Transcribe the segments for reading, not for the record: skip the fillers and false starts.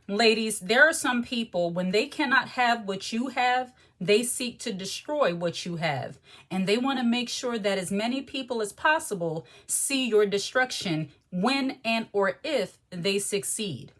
Ladies, there are some people, when they cannot have what you have, they seek to destroy what you have. And they want to make sure that as many people as possible see your destruction when and or if they succeed.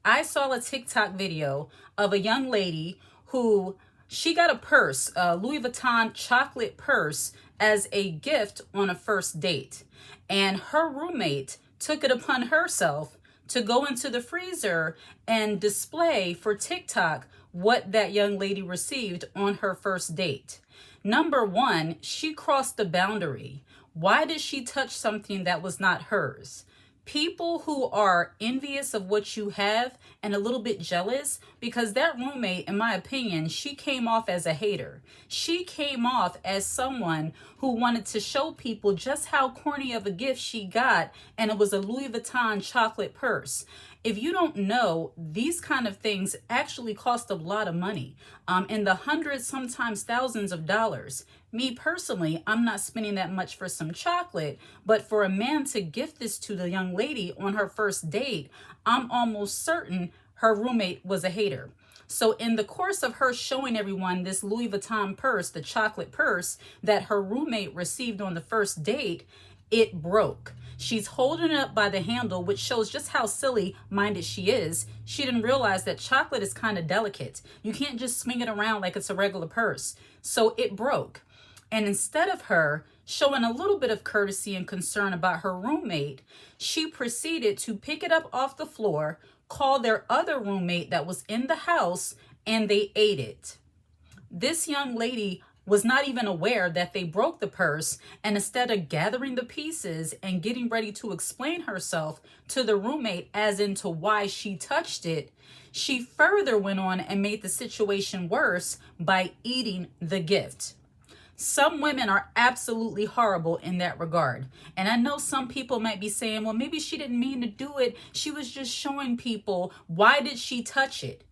I saw a TikTok video of a young lady who she got a purse, a Louis Vuitton chocolate purse, as a gift on a first date. And her roommate took it upon herself to go into the freezer and display for TikTok what that young lady received on her first date. Number one, she crossed the boundary. Why did she touch something that was not hers? People who are envious of what you have and a little bit jealous, because that roommate, in my opinion, she came off as a hater. She came off as someone who wanted to show people just how corny of a gift she got, and it was a Louis Vuitton chocolate purse. If you don't know, these kind of things actually cost a lot of money, in the hundreds, sometimes thousands of dollars. Me personally, I'm not spending that much for some chocolate, but for a man to gift this to the young lady on her first date, I'm almost certain her roommate was a hater. So in the course of her showing everyone this Louis Vuitton purse, the chocolate purse that her roommate received on the first date, it broke. She's holding it up by the handle, which shows just how silly-minded she is. She didn't realize that chocolate is kind of delicate. You can't just swing it around like it's a regular purse. So it broke. And instead of her showing a little bit of courtesy and concern about her roommate, she proceeded to pick it up off the floor, call their other roommate that was in the house, and they ate it. This young lady was not even aware that they broke the purse, and instead of gathering the pieces and getting ready to explain herself to the roommate as into why she touched it, she further went on and made the situation worse by eating the gift. Some women are absolutely horrible in that regard. And I know some people might be saying, well, maybe she didn't mean to do it. She was just showing people. Why did she touch it?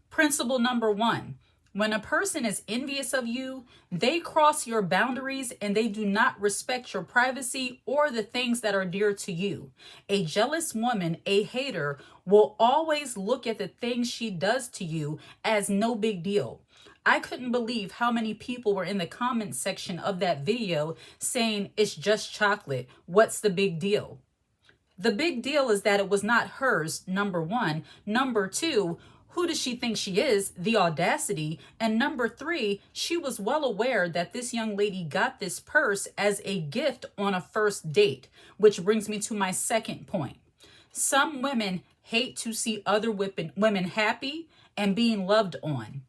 Principle number one. When a person is envious of you, they cross your boundaries and they do not respect your privacy or the things that are dear to you. A jealous woman, a hater, will always look at the things she does to you as no big deal. I couldn't believe how many people were in the comment section of that video saying, it's just chocolate. What's the big deal? The big deal is that it was not hers, number one. Number two, who does she think she is? The audacity. And number three, she was well aware that this young lady got this purse as a gift on a first date, which brings me to my second point. Some women hate to see other women happy and being loved on.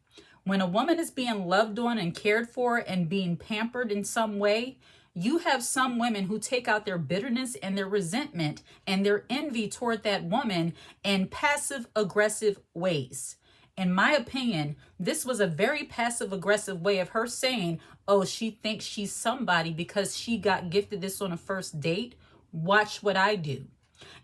When a woman is being loved on and cared for and being pampered in some way, you have some women who take out their bitterness and their resentment and their envy toward that woman in passive aggressive ways. In my opinion, this was a very passive aggressive way of her saying, oh, she thinks she's somebody because she got gifted this on a first date. Watch what I do.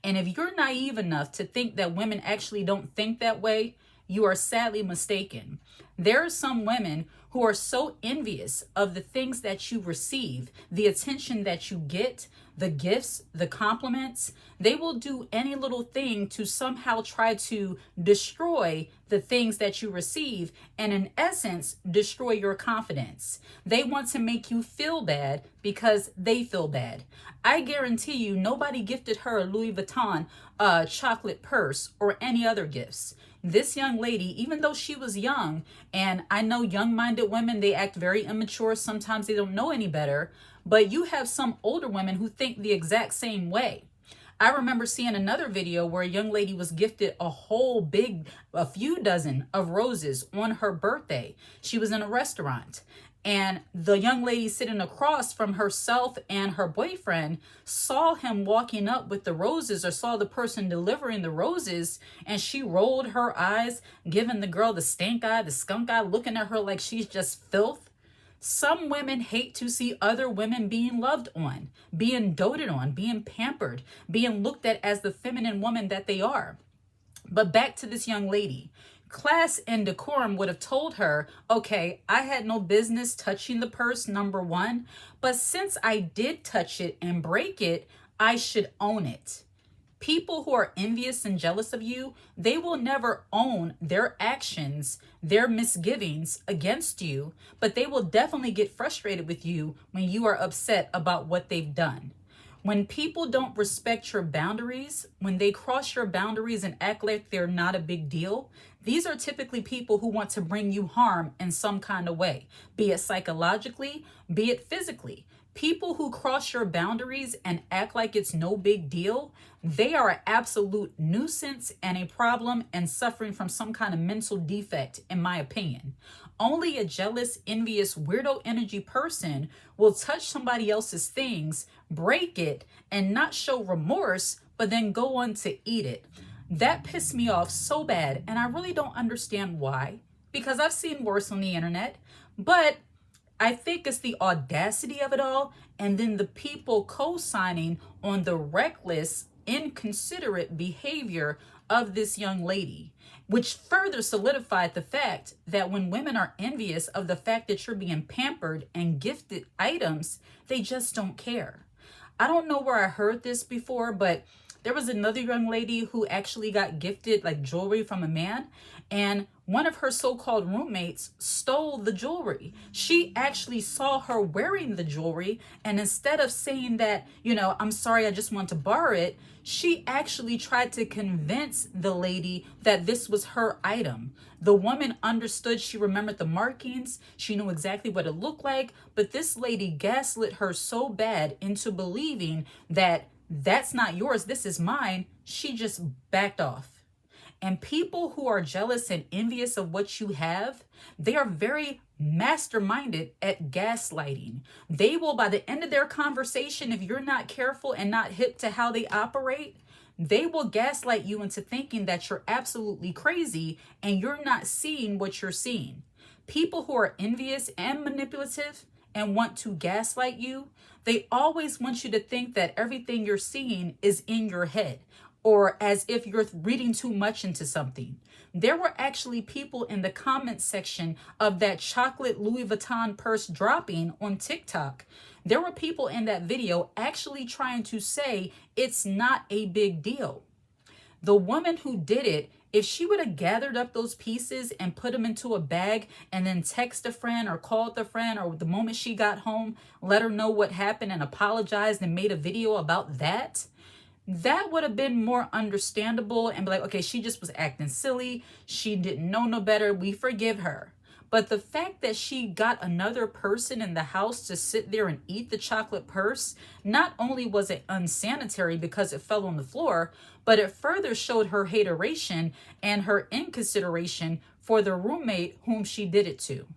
And if you're naive enough to think that women actually don't think that way, you are sadly mistaken. There are some women who are so envious of the things that you receive, the attention that you get, the gifts, the compliments. They will do any little thing to somehow try to destroy the things that you receive and, in essence, destroy your confidence. They want to make you feel bad because they feel bad. I guarantee you nobody gifted her a Louis Vuitton chocolate purse or any other gifts. This young lady, even though she was young, and I know young-minded women, they act very immature. Sometimes they don't know any better, but you have some older women who think the exact same way. I remember seeing another video where a young lady was gifted a few dozen of roses on her birthday. She was in a restaurant. And the young lady sitting across from herself and her boyfriend saw him walking up with the roses, or saw the person delivering the roses, and she rolled her eyes, giving the girl the stink eye, the skunk eye, looking at her like she's just filth. Some women hate to see other women being loved on, being doted on, being pampered, being looked at as the feminine woman that they are. But back to this young lady. Class and decorum would have told her, okay, I had no business touching the purse, number one, but since I did touch it and break it, I should own it. People who are envious and jealous of you, they will never own their actions, their misgivings against you, but they will definitely get frustrated with you when you are upset about what they've done. When people don't respect your boundaries, when they cross your boundaries and act like they're not a big deal, these are typically people who want to bring you harm in some kind of way, be it psychologically, be it physically. People who cross your boundaries and act like it's no big deal, they are an absolute nuisance and a problem and suffering from some kind of mental defect, in my opinion. Only a jealous, envious, weirdo energy person will touch somebody else's things, break it, and not show remorse, but then go on to eat it. That pissed me off so bad, and I really don't understand why, because I've seen worse on the internet, but I think it's the audacity of it all, and then the people co-signing on the reckless, inconsiderate behavior of this young lady, which further solidified the fact that when women are envious of the fact that you're being pampered and gifted items, they just don't care. I don't know where I heard this before, but there was another young lady who actually got gifted like jewelry from a man, and one of her so-called roommates stole the jewelry. She actually saw her wearing the jewelry, and instead of saying that, I'm sorry, I just want to borrow it, she actually tried to convince the lady that this was her item. The woman understood, she remembered the markings, she knew exactly what it looked like, but this lady gaslit her so bad into believing that that's not yours, this is mine. She just backed off. And people who are jealous and envious of what you have, they are very masterminded at gaslighting. They will, by the end of their conversation, if you're not careful and not hip to how they operate, they will gaslight you into thinking that you're absolutely crazy and you're not seeing what you're seeing. People who are envious and manipulative and want to gaslight you, they always want you to think that everything you're seeing is in your head, or as if you're reading too much into something. There were actually people in the comments section of that chocolate Louis Vuitton purse dropping on TikTok. There were people in that video actually trying to say it's not a big deal. The woman who did it, if she would have gathered up those pieces and put them into a bag and then text a friend or called the friend, or the moment she got home, let her know what happened and apologized and made a video about that, that would have been more understandable and be like, okay, she just was acting silly. She didn't know no better. We forgive her. But the fact that she got another person in the house to sit there and eat the chocolate purse, not only was it unsanitary because it fell on the floor, but it further showed her hateration and her inconsideration for the roommate whom she did it to.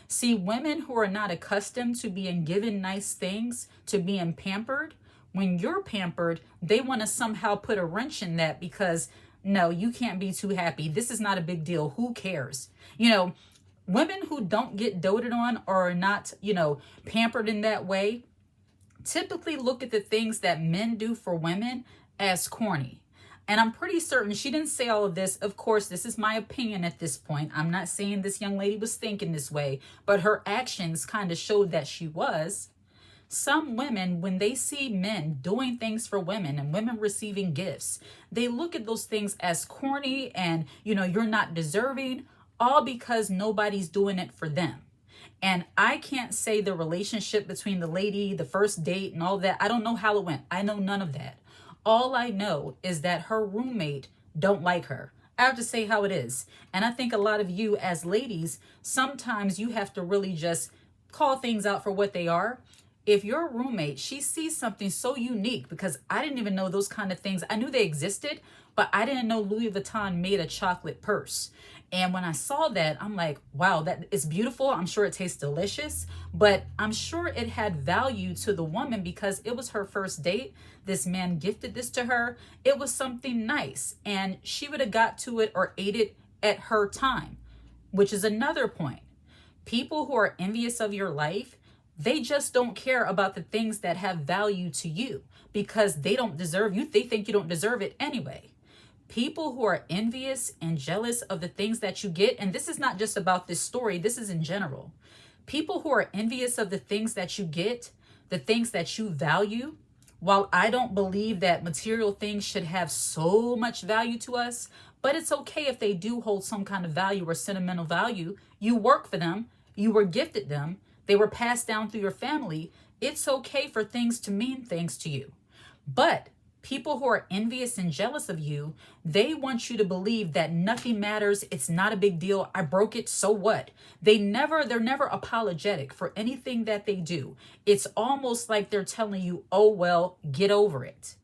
See, women who are not accustomed to being given nice things, to being pampered, when you're pampered, they want to somehow put a wrench in that because, no, you can't be too happy. This is not a big deal. Who cares? Women who don't get doted on or are not, pampered in that way, typically look at the things that men do for women as corny. And I'm pretty certain she didn't say all of this. Of course, this is my opinion at this point. I'm not saying this young lady was thinking this way, but her actions kind of showed that she was. Some women, when they see men doing things for women and women receiving gifts, they look at those things as corny and, you're not deserving, all because nobody's doing it for them. And I can't say the relationship between the lady, the first date and all that. I don't know how it went. I know none of that. All I know is that her roommate don't like her. I have to say how it is. And I think a lot of you as ladies, sometimes you have to really just call things out for what they are. If your roommate, she sees something so unique, because I didn't even know those kind of things. I knew they existed, but I didn't know Louis Vuitton made a chocolate purse. And when I saw that, I'm like, wow, that is beautiful. I'm sure it tastes delicious, but I'm sure it had value to the woman because it was her first date. This man gifted this to her. It was something nice, and she would have got to it or ate it at her time, which is another point. People who are envious of your life, they just don't care about the things that have value to you because they don't deserve you. They think you don't deserve it anyway. People who are envious and jealous of the things that you get, and this is not just about this story, this is in general. People who are envious of the things that you get, the things that you value, While I don't believe that material things should have so much value to us, but it's okay if they do hold some kind of value or sentimental value. You work for them, you were gifted them, they were passed down through your family. It's okay for things to mean things to you. But people who are envious and jealous of you, they want you to believe that nothing matters. It's not a big deal. I broke it. So what? They're never apologetic for anything that they do. It's almost like they're telling you, oh, well, get over it.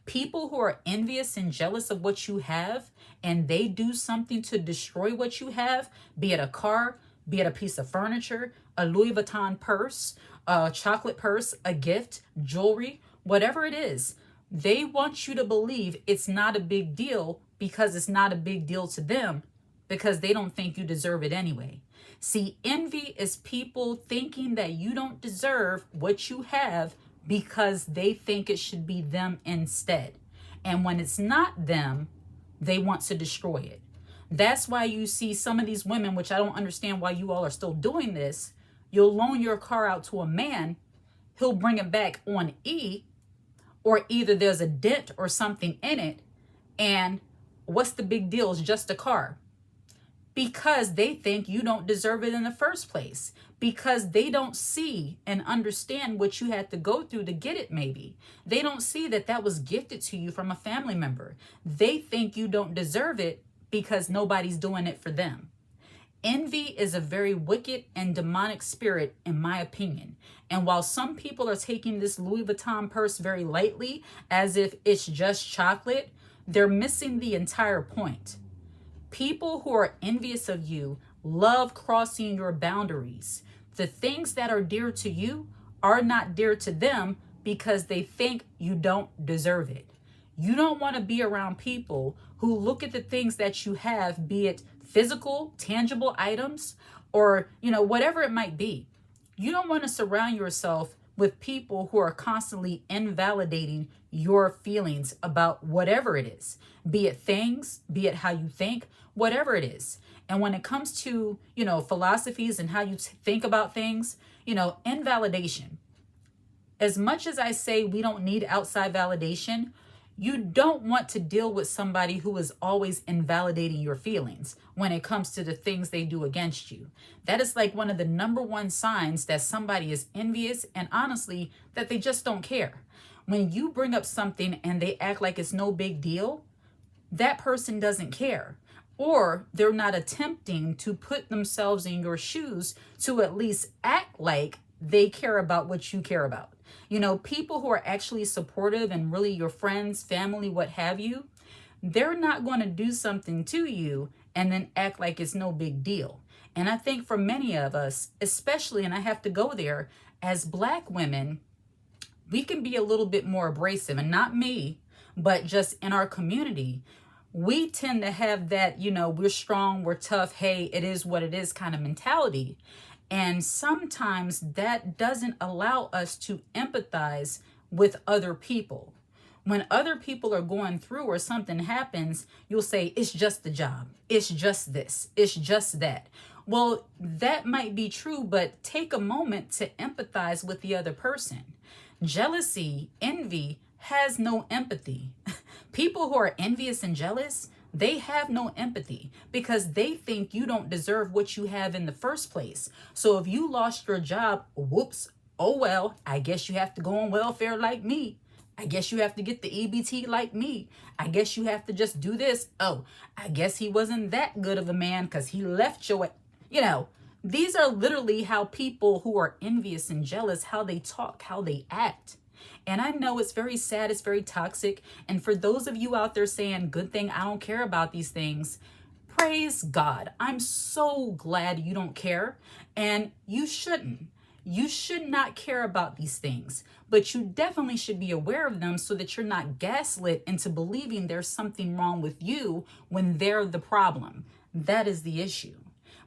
People who are envious and jealous of what you have, and they do something to destroy what you have, be it a car, be it a piece of furniture, a Louis Vuitton purse, a chocolate purse, a gift, jewelry, whatever it is. They want you to believe it's not a big deal because it's not a big deal to them, because they don't think you deserve it anyway. See, envy is people thinking that you don't deserve what you have because they think it should be them instead. And when it's not them, they want to destroy it. That's why you see some of these women, which I don't understand why you all are still doing this. You'll loan your car out to a man, he'll bring it back on E, or either there's a dent or something in it, and what's the big deal? It's just a car. Because they think you don't deserve it in the first place. Because they don't see and understand what you had to go through to get it maybe. They don't see that that was gifted to you from a family member. They think you don't deserve it because nobody's doing it for them. Envy is a very wicked and demonic spirit, in my opinion. And while some people are taking this Louis Vuitton purse very lightly, as if it's just chocolate, they're missing the entire point. People who are envious of you love crossing your boundaries. The things that are dear to you are not dear to them because they think you don't deserve it. You don't want to be around people who look at the things that you have, be it physical, tangible items, or, whatever it might be. You don't want to surround yourself with people who are constantly invalidating your feelings about whatever it is, be it things, be it how you think, whatever it is. And when it comes to, philosophies and how you think about things, invalidation. As much as I say we don't need outside validation, you don't want to deal with somebody who is always invalidating your feelings when it comes to the things they do against you. That is like one of the number one signs that somebody is envious, and honestly, that they just don't care. When you bring up something and they act like it's no big deal, that person doesn't care. Or they're not attempting to put themselves in your shoes to at least act like they care about what you care about. People who are actually supportive and really your friends, family, what have you, they're not going to do something to you and then act like it's no big deal. And I think for many of us, especially, and I have to go there, as Black women, we can be a little bit more abrasive, and not me, but just in our community. We tend to have that, we're strong, we're tough, hey, it is what it is kind of mentality. And sometimes that doesn't allow us to empathize with other people. When other people are going through or something happens, you'll say, it's just the job. It's just this. It's just that. Well, that might be true, but take a moment to empathize with the other person. Jealousy, envy has no empathy. People who are envious and jealous, they have no empathy because they think you don't deserve what you have in the first place. So if you lost your job, whoops, oh well, I guess you have to go on welfare like me. I guess you have to get the EBT like me. I guess you have to just do this. Oh, I guess he wasn't that good of a man because he left your, these are literally how people who are envious and jealous, how they talk, how they act. And I know it's very sad, it's very toxic. And for those of you out there saying, good thing I don't care about these things, praise God. I'm so glad you don't care. And you shouldn't. You should not care about these things. But you definitely should be aware of them so that you're not gaslit into believing there's something wrong with you when they're the problem. That is the issue.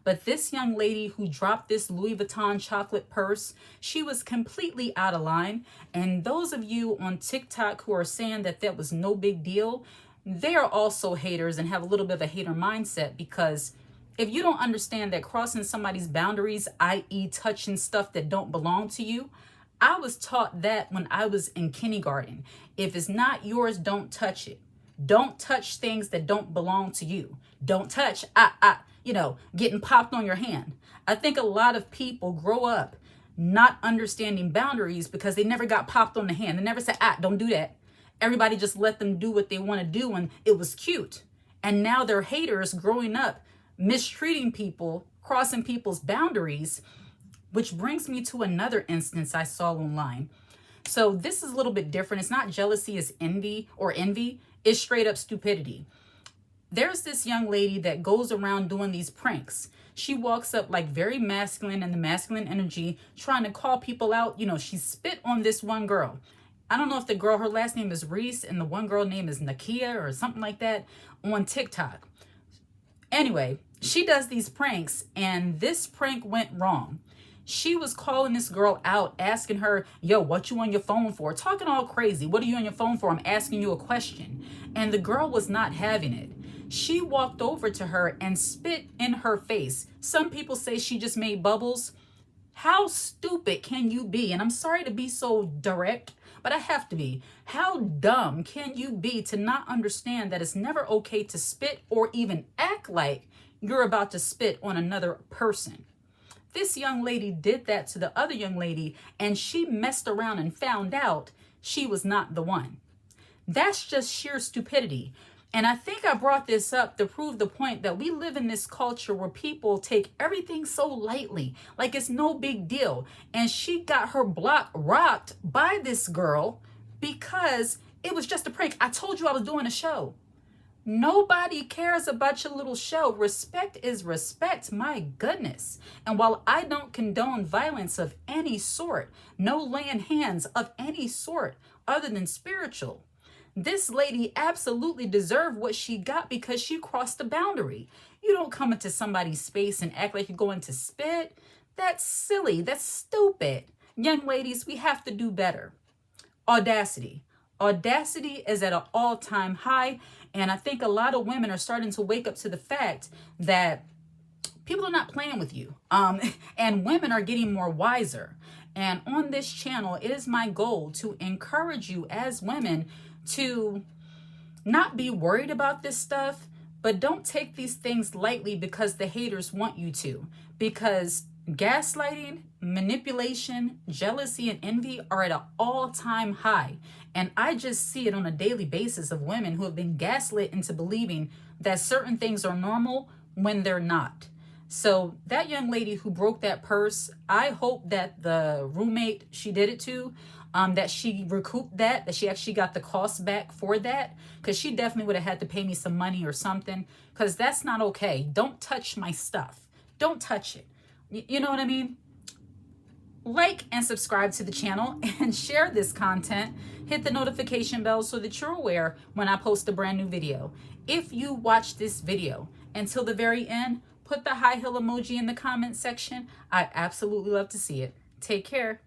But this young lady who dropped this Louis Vuitton chocolate purse, she was completely out of line. And those of you on TikTok who are saying that that was no big deal, they are also haters and have a little bit of a hater mindset, because if you don't understand that crossing somebody's boundaries, i.e. touching stuff that don't belong to you, I was taught that when I was in kindergarten. If it's not yours, don't touch it. Don't touch things that don't belong to you. Don't touch, getting popped on your hand. I think a lot of people grow up not understanding boundaries because they never got popped on the hand. They never said, don't do that. Everybody just let them do what they want to do, and it was cute. And now they're haters growing up, mistreating people, crossing people's boundaries, which brings me to another instance I saw online. So this is a little bit different. It's not jealousy, it's envy. It's straight up stupidity. There's this young lady that goes around doing these pranks. She walks up like very masculine and the masculine energy, trying to call people out. She spit on this one girl. I don't know if the girl, her last name is Reese, and the one girl name is Nakia or something like that on TikTok. Anyway, she does these pranks, and this prank went wrong. She was calling this girl out, asking her, yo, what you on your phone for? Talking all crazy. What are you on your phone for? I'm asking you a question. And the girl was not having it. She walked over to her and spit in her face. Some people say she just made bubbles. How stupid can you be? And I'm sorry to be so direct, but I have to be. How dumb can you be to not understand that it's never okay to spit or even act like you're about to spit on another person? This young lady did that to the other young lady, and she messed around and found out she was not the one. That's just sheer stupidity. And I think I brought this up to prove the point that we live in this culture where people take everything so lightly, like it's no big deal. And she got her block rocked by this girl because it was just a prank. I told you I was doing a show. Nobody cares about your little show. Respect is respect, my goodness. And while I don't condone violence of any sort, no laying hands of any sort other than spiritual, this lady absolutely deserved what she got because she crossed the boundary. You don't come into somebody's space and act like you're going to spit. That's silly. That's stupid. Young ladies, we have to do better. Audacity. Audacity is at an all-time high. And I think a lot of women are starting to wake up to the fact that people are not playing with you. And women are getting more wiser. And on this channel, it is my goal to encourage you as women to not be worried about this stuff, but don't take these things lightly because the haters want you to. Because gaslighting, manipulation, jealousy, and envy are at an all-time high. And I just see it on a daily basis of women who have been gaslit into believing that certain things are normal when they're not. So that young lady who broke that purse, I hope that the roommate she did it to, that she recouped that she actually got the cost back for that, because she definitely would have had to pay me some money or something, because that's not okay. Don't touch my stuff. Don't touch it. You know what I mean? Like and subscribe to the channel and share this content. Hit the notification bell so that you're aware when I post a brand new video. If you watch this video until the very end, put the high heel emoji in the comment section. I'd absolutely love to see it. Take care.